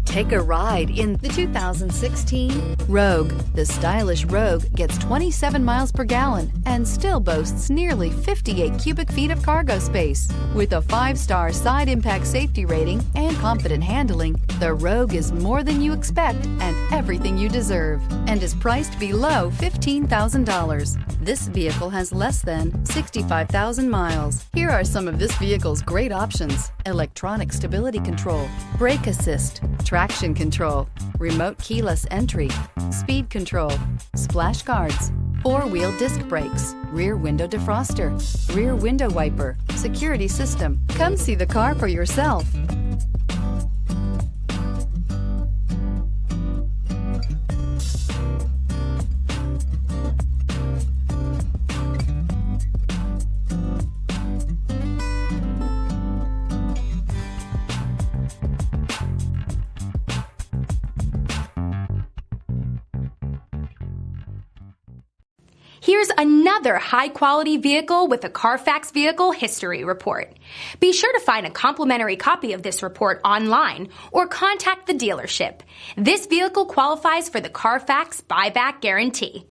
Take a ride in the 2016 Rogue. The stylish Rogue gets 27 miles per gallon and still boasts nearly 58 cubic feet of cargo space. With a 5-star side impact safety rating and confident handling, the Rogue is more than you expect and everything you deserve, and is priced below $15,000. This vehicle has less than 65,000 miles. Here are some of this vehicle's great options: electronic stability control, brake assist, traction control, remote keyless entry, speed control, splash guards, 4-wheel disc brakes, rear window defroster, rear window wiper, security system. Come see the car for yourself. Here's another high-quality vehicle with a Carfax Vehicle History Report. Be sure to find a complimentary copy of this report online or contact the dealership. This vehicle qualifies for the Carfax Buyback Guarantee.